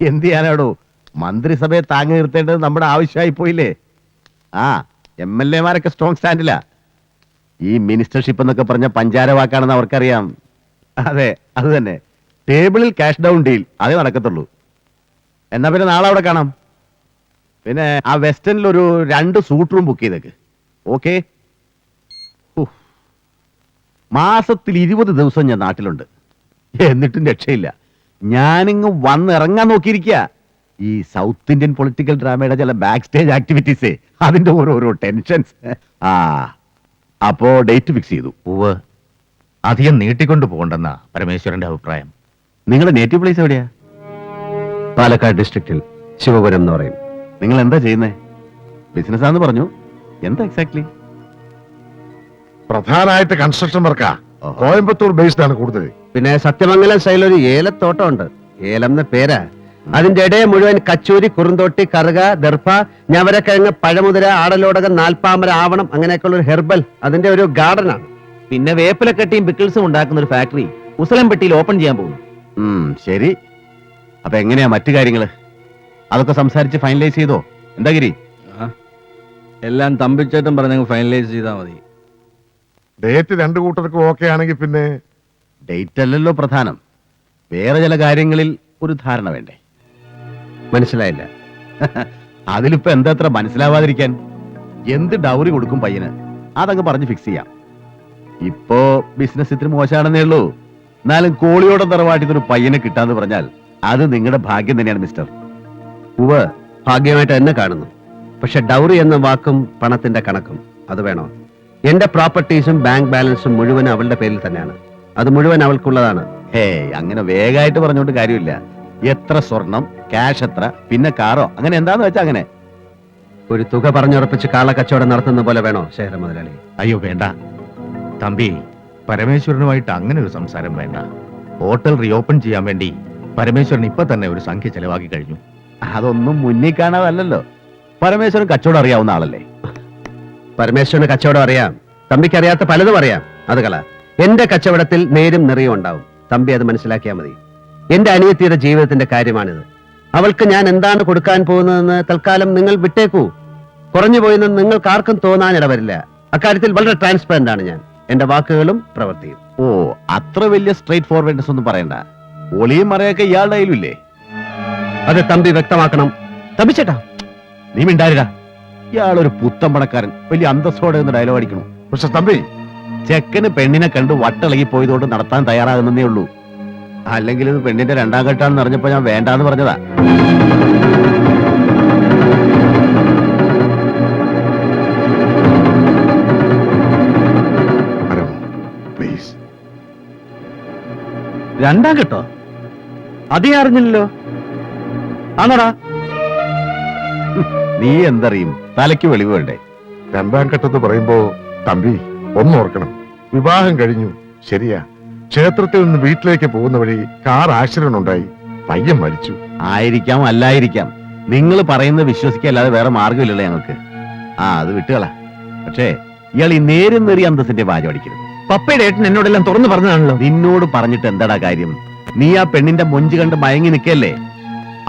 എന്ത് ചെയ്യാനാടോ, മന്ത്രിസഭയെ താങ്ങി നിർത്തേണ്ടത് നമ്മുടെ ആവശ്യമായി പോയില്ലേ? ആ MLA മാരൊക്കെ സ്ട്രോങ് സ്റ്റാൻഡിലാ. ഈ മിനിസ്റ്റർഷിപ്പ് എന്നൊക്കെ പറഞ്ഞ പഞ്ചാര വാക്കാണെന്ന് അവർക്കറിയാം. അതെ, അത് തന്നെ. ടേബിളിൽ ക്യാഷ് ഡൗൺ ഡീൽ, അതേ നടക്കത്തുള്ളൂ. എന്നാ പിന്നെ നാളെ അവിടെ കാണാം. പിന്നെ ആ വെസ്റ്റേണിൽ ഒരു 2 സൂട്ട് റൂം ബുക്ക് ചെയ്തേക്ക്. ഓക്കെ? മാസത്തിൽ 20 ദിവസം ഞാൻ നാട്ടിലുണ്ട്, എന്നിട്ടും രക്ഷയില്ല. ഞാനിങ്ങ് വന്നിറങ്ങാൻ നോക്കിയിരിക്കുക. ഈ സൗത്ത് ഇന്ത്യൻ പൊളിറ്റിക്കൽ ഡ്രാമയുടെ ചില ബാക്ക് സ്റ്റേജ് ആക്ടിവിറ്റീസേ, അതിന്റെ ഓരോരോ ടെൻഷൻസ്. ആ അപ്പോ ഡേറ്റ് ഫിക്സ് ചെയ്തു. ഉവ്വ്, അധികം നീട്ടിക്കൊണ്ടു പോകണ്ടെന്ന പരമേശ്വരന്റെ അഭിപ്രായം. നിങ്ങളുടെ നേറ്റീവ് പ്ലേസ് എവിടെയാ? പാലക്കാട് ഡിസ്ട്രിക്റ്റിൽ ശിവപുരം എന്ന് പറയും. നിങ്ങൾ എന്താ ചെയ്യുന്നേ? ബിസിനസ്സാന്ന് പറഞ്ഞു, എന്താ എക്സാക്ട്ലി? പ്രധാനമായിട്ട് കൺസ്ട്രക്ഷൻ വർക്കാ. കോയമ്പത്തൂർ ബേസ്ഡ് ആണ് കൂടുതൽ. പിന്നെ സത്യമംഗലം സൈഡിൽ ഒരു ഏലത്തോട്ടം ഉണ്ട്. ഏലം എന്ന പേരാ. അതിന്റെ ഇടയെ മുഴുവൻ കച്ചൂരി, കുറുന്തോട്ടി, കറുക, ദർഭ, ഞവരക്കിഴങ്ങ്, പഴമുതിര, ആടലോടകം, നാൽപ്പാമര, ആവണം, അങ്ങനെയൊക്കെയുള്ള ഒരു ഹെർബൽ അതിന്റെ ഒരു ഗാർഡനാണ്. പിന്നെ വേപ്പിലക്കട്ടിയും പിക്കിൾസും ഉണ്ടാക്കുന്ന ഒരു ഫാക്ടറി ഉസലംപെട്ടിയിൽ ഓപ്പൺ ചെയ്യാൻ പോകുന്നു. ശരി. അപ്പൊ എങ്ങനെയാ മറ്റു കാര്യങ്ങള്? അതൊക്കെ സംസാരിച്ച് ഫൈനലൈസ് ചെയ്തോ? എന്താ ഗിരി? എല്ലാം തമ്പിച്ചേട്ടൻ പറഞ്ഞങ്ങ് ഫൈനലൈസ് ചെയ്താൽ മതി. ഡേറ്റ് 2 കൂട്ടർക്കും ഓക്കെ ആണെങ്കിൽ പിന്നെ ഡേറ്റ് അല്ലല്ലോ പ്രധാനം, വേറെ ചില കാര്യങ്ങളിൽ ഒരു ധാരണ വേണ്ടേ? മനസ്സിലായില്ല. അതിലിപ്പോ എന്താ അത്ര മനസ്സിലാവാതിരിക്കാൻ? എന്ത് ഡൗറി കൊടുക്കും പയ്യന്, അതങ്ങ് പറഞ്ഞ് ഫിക്സ് ചെയ്യാം. ഇപ്പോ ബിസിനസ് ഇത്തിരി മോശമാണെന്നേ ഉള്ളൂ, എന്നാലും കോളിയോടെ തറവാട്ടിൽ ഒരു പയ്യനെ കിട്ടാന്ന് പറഞ്ഞാൽ അത് നിങ്ങളുടെ ഭാഗ്യം തന്നെയാണ് മിസ്റ്റർ. ഉവ്വ്, ഭാഗ്യമായിട്ട് എന്നെ കാണുന്നു. പക്ഷെ ഡൗറി എന്ന വാക്കും പണത്തിന്റെ കണക്കും അത് വേണോ? എന്റെ പ്രോപ്പർട്ടീസും ബാങ്ക് ബാലൻസും മുഴുവൻ അവളുടെ പേരിൽ തന്നെയാണ്. അത് മുഴുവൻ അവൾക്കുള്ളതാണ്. അങ്ങനെ വേഗമായിട്ട് പറഞ്ഞോണ്ട് കാര്യമില്ല. എത്ര സ്വർണം, ക്യാഷ് എത്ര, പിന്നെ കാറോ, അങ്ങനെ എന്താന്ന് വെച്ചാ അങ്ങനെ ഒരു തുക പറഞ്ഞുറപ്പിച്ച് കാളക്കച്ചവടം നടത്തുന്ന പോലെ വേണോ ശേഖര മുതലാളി? അയ്യോ വേണ്ട തമ്പി, പരമേശ്വരനുമായിട്ട് അങ്ങനെ ഒരു സംസാരം വേണ്ട. ഹോട്ടൽ റീഓപ്പൺ ചെയ്യാൻ വേണ്ടി പരമേശ്വരൻ ഇപ്പൊ തന്നെ ഒരു സംഖ്യ ചെലവാക്കി കഴിഞ്ഞു. അതൊന്നും മുന്നിൽ കാണാതല്ലോ. പരമേശ്വരൻ കച്ചവടം അറിയാവുന്ന ആളല്ലേ? പരമേശ്വരന് കച്ചവടം അറിയാം, തമ്പിക്ക് അറിയാത്ത പലതും അറിയാം. അത് കള. എന്റെ കച്ചവടത്തിൽ നേരും നിറയും ഉണ്ടാവും. തമ്പി അത് മനസ്സിലാക്കിയാൽ മതി. എന്റെ അനിയത്തിയുടെ ജീവിതത്തിന്റെ കാര്യമാണിത്. അവൾക്ക് ഞാൻ എന്താണ് കൊടുക്കാൻ പോകുന്നതെന്ന് തൽക്കാലം നിങ്ങൾ വിട്ടേക്കൂ. കുറഞ്ഞു പോയെന്ന് നിങ്ങൾക്ക് ആർക്കും തോന്നാനിടവരില്ല. അക്കാര്യത്തിൽ വളരെ ട്രാൻസ്പെറന്റ് ആണ് ഞാൻ, എന്റെ വാക്കുകളും പ്രവൃത്തിയും. ഓ, അത്ര വലിയ സ്ട്രേറ്റ് ഫോർവേഡ്നെസ് ഒന്നും പറയണ്ട. ഒളിയും മറയൊക്കെ ഇയാളുടെ കയ്യിലില്ലേ? അത് തമ്പി വ്യക്തമാക്കണം. തമ്പിച്ചേട്ടാ, നീ മിണ്ടാരിടാ. ഇയാളൊരു പുത്തൻ പണക്കാരൻ, വലിയ അന്തസ്സോടെ എന്ന് ഡയലോഗ് അടിക്കണു. പക്ഷെ തമ്പി, ചെക്കന് പെണ്ണിനെ കണ്ട് വട്ടിളകി പോയതുകൊണ്ട് നടത്താൻ തയ്യാറാകുന്നേ ഉള്ളൂ. അല്ലെങ്കിൽ ഇത് പെണ്ണിന്റെ 2ാം ഘട്ടമാണെന്ന് അറിഞ്ഞപ്പോ ഞാൻ വേണ്ടാന്ന് പറഞ്ഞതാ. പ്ലീസ്. 2ാം ഘട്ടോ? അതേ അറിഞ്ഞില്ലല്ലോ. ആണോടാ? നീ എന്തറിയും, തലയ്ക്ക് വെളിവ് വേണ്ടേ? 2ാം ഘട്ടത്ത് പറയുമ്പോ തമ്പി ഒന്നോർക്കണം. വിവാഹം കഴിഞ്ഞു, ശരിയാ. ക്ഷേത്രത്തിൽ നിന്ന് വീട്ടിലേക്ക് പോകുന്ന വഴി കാർ ആക്സിഡന്റ് ഉണ്ടായി, പയ്യൻ മരിച്ചു. ആയിരിക്കാം, അല്ലായിരിക്കാം. നിങ്ങൾ പറയുന്നത് വിശ്വസിക്കല്ലാതെ വേറെ മാർഗമില്ലല്ലോ ഞങ്ങൾക്ക്. അത് വിട്ടുകള. പക്ഷേ ഇയാൾ ഈ നേരും നേറിയ അന്തസ്സിന്റെ വാചം അടിക്കരുത്. പപ്പയുടെ ഏട്ടൻ എന്നോടെല്ലാം തുറന്നു പറഞ്ഞതാണല്ലോ. നിന്നോട് പറഞ്ഞിട്ട് എന്താടാ കാര്യം? നീ ആ പെണ്ണിന്റെ മൊഞ്ച് കണ്ട് മയങ്ങി നിൽക്കല്ലേ?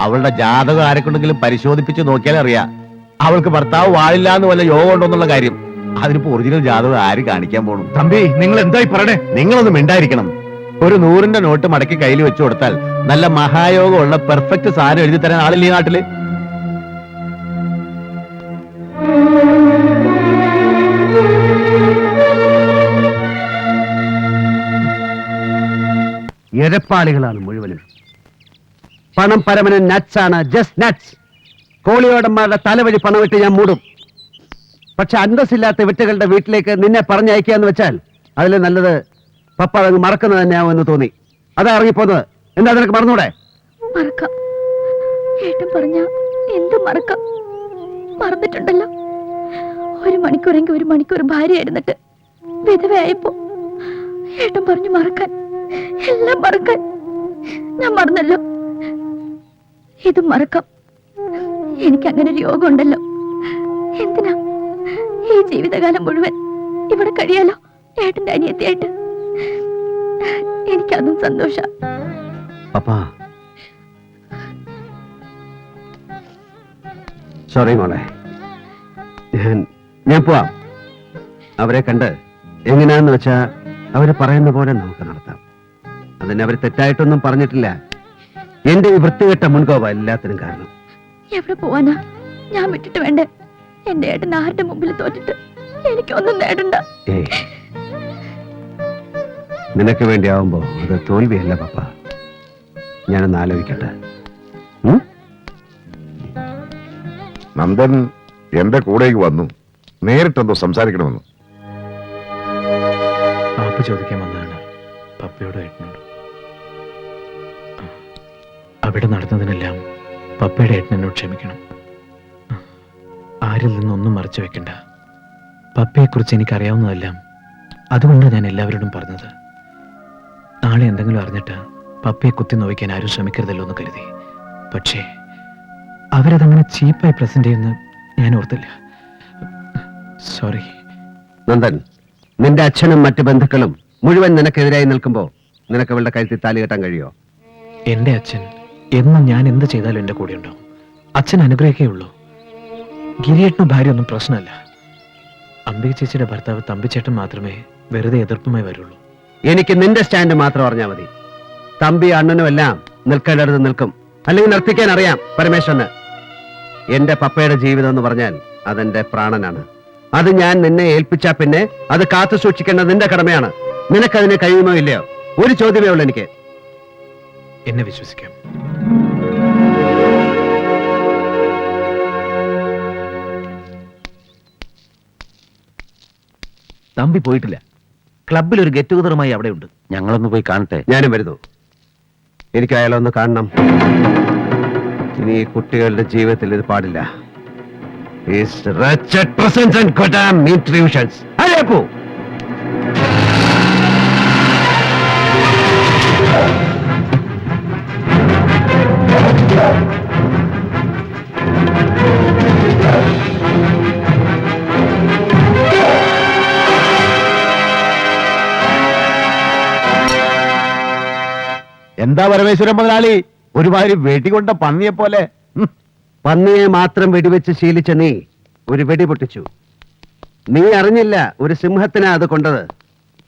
അവളുടെ ജാതകം ആരെക്കൊണ്ടെങ്കിലും പരിശോധിപ്പിച്ച് നോക്കിയാലേ അറിയാം അവൾക്ക് ഭർത്താവ് വാഴില്ല എന്ന് വല്ല യോഗം ഉണ്ടോന്നുള്ള കാര്യം. അതിനിപ്പോ ഒറിജിനൽ ജാതകം ആര് കാണിക്കാൻ പോണു? തമ്പി, നിങ്ങൾ എന്തായി പറയണേ? നിങ്ങളൊന്നും മിണ്ടായിരിക്കണം. ഒരു 100ന്റെ നോട്ട് മടക്കി കയ്യിൽ വെച്ചു കൊടുത്താൽ നല്ല മഹായോഗമുള്ള പെർഫെക്റ്റ് സാധനം എഴുതി തരാൻ ആളില്ലേ നാട്ടില്? എരപ്പാളികളാണ് മുഴുവനും. പണം പരമന് നട്സ് ആണ്, ജസ്റ്റ് നട്സ്. കോളിയോടന്മാരുടെ തലവഴി പണമിട്ട് ഞാൻ മൂടും. പക്ഷെ അന്തസ്സില്ലാത്ത വിട്ടുകളുടെ വീട്ടിലേക്ക് നിന്നെ പറഞ്ഞയക്കാന്ന് വെച്ചാൽ അതിൽ നല്ലത് പപ്പ അതങ്ങ് മറക്കുന്നത് തന്നെയാവുമെന്ന് തോന്നി. അതാ ഇറങ്ങിപ്പോന്നത്. എന്താ നിനക്ക് മറന്നൂടെ? മറക്കാം. ഏട്ടൻ പറഞ്ഞ എന്ത് മറക്കാം? മറന്നിട്ടുണ്ടല്ലോ. 1 മണിക്കൂറെങ്കിൽ 1 മണിക്കൂർ ഭാര്യയായിരുന്നിട്ട് വിധവയായപ്പോ ഏട്ടൻ പറഞ്ഞു മറക്കാൻ, എല്ലാം മറക്കാൻ. ഞാൻ മറന്നല്ലോ. ഇത് മറക്കാം. എനിക്ക് അങ്ങനെ ഒരു യോഗം ഉണ്ടല്ലോ. എന്തിനാ ഈ ജീവിതകാലം മുഴുവൻ ഇവിടെ കഴിയാലോ ഏട്ടന്റെ അനിയത്തിയായിട്ട്. എനിക്കതും സന്തോഷ. പപ്പാ സോറി മോളെ, ഞാൻ പോവാം. അവരെ കണ്ട് എങ്ങനെയാന്ന് വെച്ചാ അവര് പറയുന്ന പോലെ നമുക്ക് നടത്താം. അതിന് അവർ തെറ്റായിട്ടൊന്നും പറഞ്ഞിട്ടില്ല. എന്റെ ഈ വൃത്തികെട്ട മുൻകോപ എല്ലാത്തിനും കാരണം. എവിടെ പോവാനാ? ഞാൻ വിട്ടിട്ട് വേണ്ടേ? എന്റെ ഏട്ടൻ ആരുടെ മുമ്പിൽ തോറ്റിട്ട് എനിക്കൊന്നും നേടണ്ട. ഏയ്, നിനക്ക് വേണ്ടി ആവുമ്പോ അത് തോൽവിയല്ല പപ്പ. ഞാനൊന്ന് ആലോചിക്കട്ടെ. നന്ദൻ എന്റെ കൂടേക്ക് വന്നു. നേരിട്ടെന്തോ സംസാരിക്കണമെന്ന്. മാപ്പ് ചോദിക്കാൻ വന്നതാണ് പപ്പയോടും ഏട്ടനോടും. അവിടെ നടന്നതിനെല്ലാം പപ്പയുടെ ഏട്ടനോട് ക്ഷമിക്കണം. ആരിൽ നിന്നൊന്നും മറച്ചു വെക്കണ്ട. പപ്പയെക്കുറിച്ച് എനിക്കറിയാവുന്നതെല്ലാം അതുകൊണ്ട് ഞാൻ എല്ലാവരോടും പറഞ്ഞത്. നാളെ എന്തെങ്കിലും അറിഞ്ഞിട്ട് പപ്പയെ കുത്തി നോവിക്കാൻ ആരും ശ്രമിക്കരുതല്ലോ എന്ന് കരുതി. പക്ഷേ അവരതങ്ങനെ ചീപ്പായി പ്രസന്റ് ചെയ്യുന്ന ഞാൻ ഓർത്തില്ല. സോറി. നന്ദൻ, നിന്റെ അച്ഛനും മറ്റു ബന്ധുക്കളും മുഴുവൻ നിനക്കെതിരായി നിൽക്കുമ്പോ നിനക്ക് അവളുടെ കഴുത്തിൽ താലി കെട്ടാൻ കഴിയോ? എന്റെ അച്ഛൻ എന്നും ഞാൻ എന്ത് ചെയ്താലും എന്റെ കൂടെ ഉണ്ടാവും. അച്ഛൻ അനുഗ്രഹിക്കേ ഉള്ളൂ. ഗിരിയേട്ടനും ഭാര്യ ഒന്നും പ്രശ്നമല്ല. അംബിക ചേച്ചിയുടെ ഭർത്താവ് തമ്പിച്ചേട്ടൻ മാത്രമേ വെറുതെ എതിർപ്പുമായി വരുള്ളൂ. എനിക്ക് നിന്റെ സ്റ്റാൻഡ് മാത്രം അറിഞ്ഞാൽ മതി. തമ്പി അണ്ണനും എല്ലാം നിൽക്കേണ്ടടുത്ത് നിൽക്കും. അല്ലെങ്കിൽ നിർത്തിക്കാൻ അറിയാം പരമേശ്വരന്. എന്റെ പപ്പയുടെ ജീവിതം എന്ന് പറഞ്ഞാൽ അതെന്റെ പ്രാണനാണ്. അത് ഞാൻ നിന്നെ ഏൽപ്പിച്ചാ പിന്നെ അത് കാത്തു സൂക്ഷിക്കേണ്ടത് നിന്റെ കടമയാണ്. നിനക്കതിന് കഴിയുമോ ഇല്ലയോ? ഒരു ചോദ്യമേ ഉള്ളൂ എനിക്ക്. എന്നെ വിശ്വസിക്കാം. തമ്പി പോയിട്ടില്ല. ക്ലബിൽ ഒരു ഗെറ്റ് ടുഗദറുമായി അവിടെ ഉണ്ട്. ഞങ്ങളൊന്ന് പോയി കാണട്ടെ. ഞാനും വരുന്നു. എനിക്ക് അയാളൊന്ന് കാണണം. ഇനി ഈ കുട്ടികളുടെ ജീവിതത്തിൽ ഇത് പാടില്ല. His wretched presence and goddamn intrusions. അല്ലേ പോ. എന്താ പരമേശ്വരൻ മുതലാളി, ഒരുമാതിരി വെടികൊണ്ട പന്നിയെ പോലെ? പന്നിയെ മാത്രം വെടിവെച്ച് ശീലിച്ച നീ ഒരു വെടി പൊട്ടിച്ചു. നീ അറിഞ്ഞില്ല ഒരു സിംഹത്തിനാ അത് കൊണ്ടത്.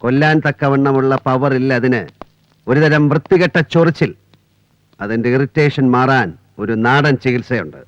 കൊല്ലാൻ തക്കവണ്ണമുള്ള പവർ ഇല്ല അതിന്. ഒരുതരം വൃത്തികെട്ട ചൊറിച്ചിൽ. അതിന്റെ ഇറിറ്റേഷൻ മാറാൻ ഒരു നാടൻ ചികിത്സയുണ്ട്.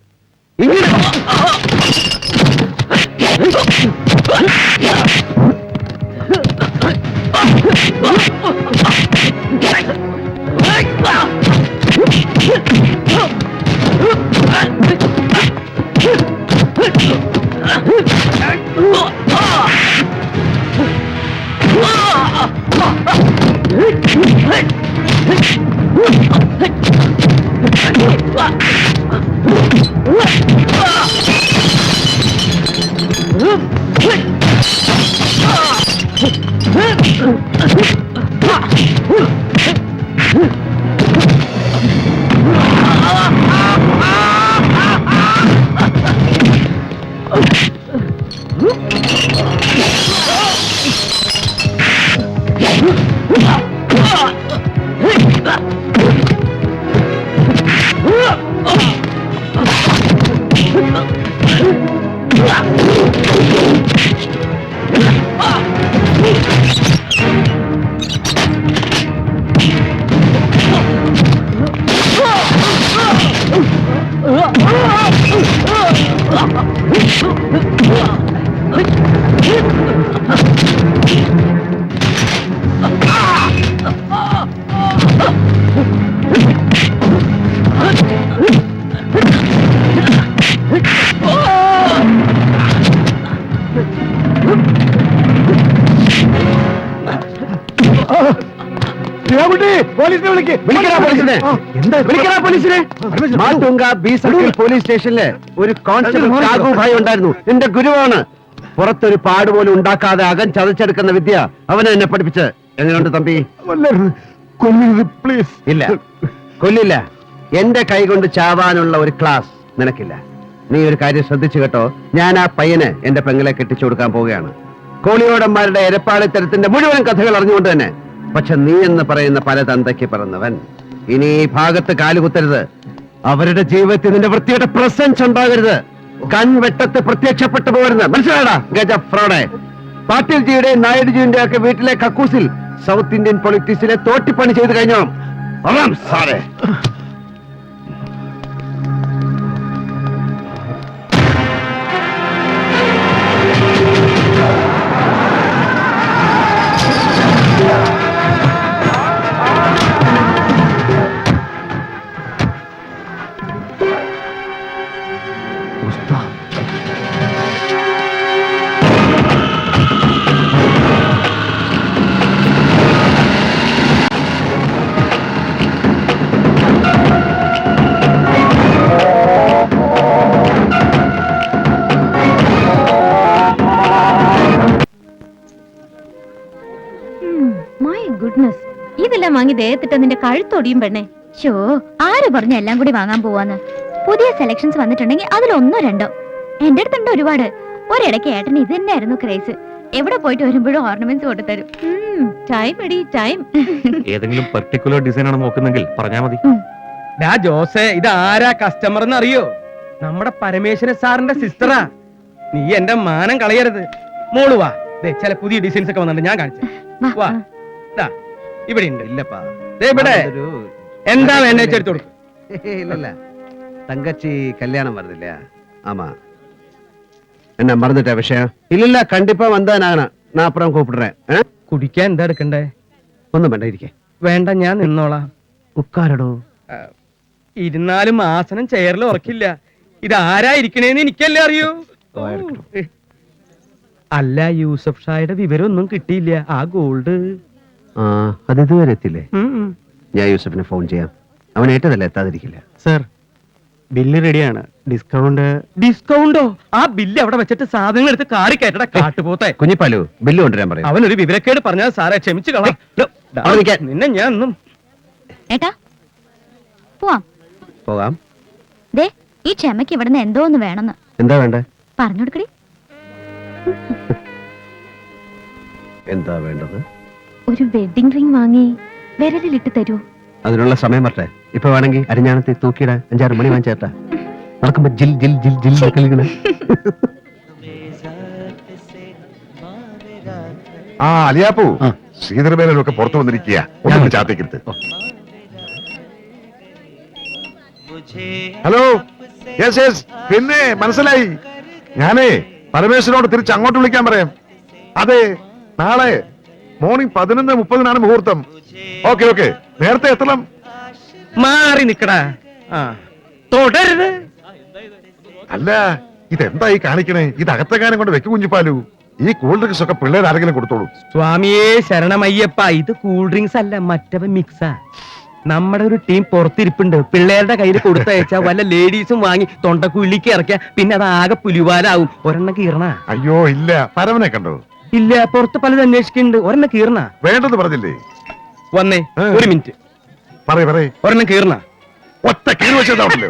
ഇങ്ങനെ പോലീസ് സ്റ്റേഷനില് ഒരു കോൺസ്റ്റബിൾ രാഘുഭായി ഉണ്ടായിരുന്നു. എന്റെ ഗുരുവാണ്. പുറത്തൊരു പാട് പോലും ഉണ്ടാക്കാതെ അകം ചതച്ചെടുക്കുന്ന വിദ്യ അവനെ എന്നെ പഠിപ്പിച്ച്. എങ്ങനെയുണ്ട് തമ്പി? പ്ലീസ്. ഇല്ല, കൊല്ലില്ല. എന്റെ കൈ കൊണ്ട് ചാവാനുള്ള ഒരു ക്ലാസ് നിനക്കില്ല. നീ ഒരു കാര്യം ശ്രദ്ധിച്ചു കേട്ടോ. ഞാൻ ആ പയ്യന് എന്റെ പെങ്ങളെ കെട്ടിച്ചു കൊടുക്കാൻ പോവുകയാണ്. കോളിയോടന്മാരുടെ എരപ്പാളിത്തരത്തിന്റെ മുഴുവൻ കഥകൾ അറിഞ്ഞുകൊണ്ട് തന്നെ. പക്ഷെ നീ എന്ന് പറയുന്ന പല തന്തയ്ക്ക് പിറന്നവൻ ഇനി ഈ ഭാഗത്ത് കാലുകുത്തരുത്. അവരുടെ ജീവിതത്തിൽ നിന്റെ വൃത്തിയുടെ പ്രസൻസ് ഉണ്ടാകരുത്. കൺവെട്ടത്ത് പ്രത്യക്ഷപ്പെട്ടു പോകരുത്. മനസ്സിലാടാ ഗജ ഫ്രോഡെ. പാട്ടീൽ ജിയുടെയും നായിഡുജിയുടെ ഒക്കെ വീട്ടിലെ കക്കൂസിൽ സൗത്ത് ഇന്ത്യൻ പൊളിറ്റിക്സിലെ തോട്ടിപ്പണി ചെയ്ത് കഴിഞ്ഞോ? സാറേ മൈ ഗുഡ്നസ്, ഇതെല്ലാം വാങ്ങി ദേഹത്തിട്ട് നിന്റെ കഴുത്തൊടിയും പെണ്ണെ. ഷോ, ആര് പറഞ്ഞു എല്ലാം കൂടി വാങ്ങാൻ പോവാന്ന്? പുതിയ സെലക്ഷൻസ് വന്നിട്ടുണ്ടെങ്കിൽ അതിലൊന്നോ രണ്ടോ. എന്റെ അടുത്തുണ്ട് ഒരുപാട്. ഒരിടയ്ക്ക് ഏട്ടന് ഇത് തന്നെയായിരുന്നു ക്രേസ്. എവിടെ പോയിട്ട് വരുമ്പോഴും ഓർണമെന്റ്സ് കൊണ്ടുതരും. ടൈം എടി ടൈം. ഏതെങ്കിലും പെർട്ടിക്കുലർ ഡിസൈൻ ആണ് നോക്കുന്നെങ്കിൽ പറഞ്ഞാ മതി. ജോസേ, ഇത് ആരാ കസ്റ്റമർ എന്ന് അറിയോ? നമ്മുടെ പരമേശ്വര സാറിന്റെ സിസ്റ്ററാ. നീ എന്റെ മാനം കളയരുത്. മോള് വാ, ചില പുതിയ ഡിസൈൻസ് ഒക്കെ വന്നിട്ടുണ്ട്, ഞാൻ കാണിച്ചു. വാ, ദാ, ഇവിടെ ഉണ്ട്. ഇല്ലപ്പാ, ഇവിടെ എന്താ വേണ്ട എടുത്തു കൊടുക്കും. இல்ல தங்கச்சி கல்யாணம் வருது இல்லையா? ஆமா. என்ன மறந்துட்ட விஷயம்? இல்ல கண்டிப்பா வந்தா நான் அப்புறம் கூப்பிடுறேன். കുടിക്കാൻ എന്താ എടുക്കണ്ടേ? ഒന്നും വേണ്ട, ഇരിക്കേ. വേണ്ട, ഞാൻ നിന്നോളാം. ഉക്കാരടോ. ഇരുന്നാലും ആസനം ചെയറിൽ ഉറക്കില്ല. ഇത് ആരാ ഇരിക്കണേന്ന് എനിക്കല്ലേ അറിയൂ. അല്ല, യൂസഫ് ഷായുടെ വിവരമൊന്നും കിട്ടിയില്ല. ആ ഗോൾഡ് അത് ഇതുവരെ എത്തില്ലേ? ഞാൻ യൂസഫിന് ഫോൺ ചെയ്യാം. അവൻ ഏറ്റതല്ല, എത്താതിരിക്കില്ല. സർ, ബില്ല് റെഡിയാണ്. ഡിസ്കൗണ്ടോ? ആ ബില്ല് അവിടെ വെച്ചിട്ട് സാധനങ്ങൾ എടുത്ത് കാറി കയറ്റട കാട്ടുപോത്തെ. കുഞ്ഞിപ്പാലു, ബില്ല് കൊണ്ടുവരാൻ പറയും. അവനൊരു വിവരക്കേട് പറഞ്ഞാൽ സാറെ ക്ഷമിച്ചു കളാം. നിന്നെ ഞാൻ ഒന്നും. ഏട്ടാ പോവാം. പോകാം. ദേ, ഈ ക്ഷമയ്ക്ക് ഇവിടുന്ന് എന്തോ ഒന്ന് വേണമെന്ന്. എന്താ വേണ്ടേ? പറഞ്ഞു കൊടുക്കടി. എന്താ വേണ്ടത്? ഒരു വെഡിങ് റിംഗ് വാങ്ങി വിരലിലിട്ട് തരൂ. അതിനുള്ള സമയം വരട്ടെ. ഇപ്പൊ വേണമെങ്കിൽ അരിഞ്ഞാണത്തി തൂക്കിയിട 5-6 മണി വാങ്ങിച്ചേട്ടാ. നടക്കുമ്പോ ജിൽ ജിൽ ജിൽ ജിൽ കളിക്കണ. ആ അലിയാപ്പു, ശ്രീധരമേനൊക്കെ പുറത്തു വന്നിരിക്കുക. ഒന്നും ചാത്തേക്കരുത്. ഹലോ, യെസ് യെസ്, പിന്നെ മനസ്സിലായി. ഞാനേ പരമേശ്വരനോട് തിരിച്ച് അങ്ങോട്ട് വിളിക്കാൻ പറയാം. അതെ, നാളെ മോർണിംഗ് 11:30 മുഹൂർത്തം. ഓക്കെ ഓക്കെ, നേരത്തെ എത്തണം. മാറി നിക്കടാ. തുടരുത്. അല്ല, ഇതെന്തായി കാണിക്കണേ? ഇത് അകത്തെങ്ങാനും കൊണ്ട് വെക്ക് കുഞ്ഞിപ്പാലു. ഈ കൂൾ ഡ്രിങ്ക്സ് ഒക്കെ പിള്ളേർ ആരെങ്കിലും കൊടുത്തോളൂ. സ്വാമിയേ ശരണമയ്യപ്പ, ഇത് കൂൾ ഡ്രിങ്ക്സ് അല്ല, മറ്റവ മിക്സാ. നമ്മുടെ ഒരു ടീം പുറത്തിരിപ്പുണ്ട്. പിള്ളേരുടെ കയ്യിൽ കൊടുത്തയച്ചാ വല്ല ലേഡീസും വാങ്ങി തൊണ്ടക്കുള്ളിക്ക് ഇറക്കിയ പിന്നെ അത് ആകെ പുലിവാലാവും. ഒരെണ്ണം കീറണ? അയ്യോ ഇല്ല, പരമനെ കണ്ടോ? ഇല്ല, പുറത്ത് പലത് അന്വേഷിക്കുന്നുണ്ട്. ഒരെണ്ണം കീറണ? വേണ്ടെന്ന് പറഞ്ഞില്ലേ? വന്നേ, ഒരു മിനിറ്റ്. പറയേ ഒരെണ്ണം കീറണ? ഒറ്റ കീറ് വെച്ചതാണല്ലോ.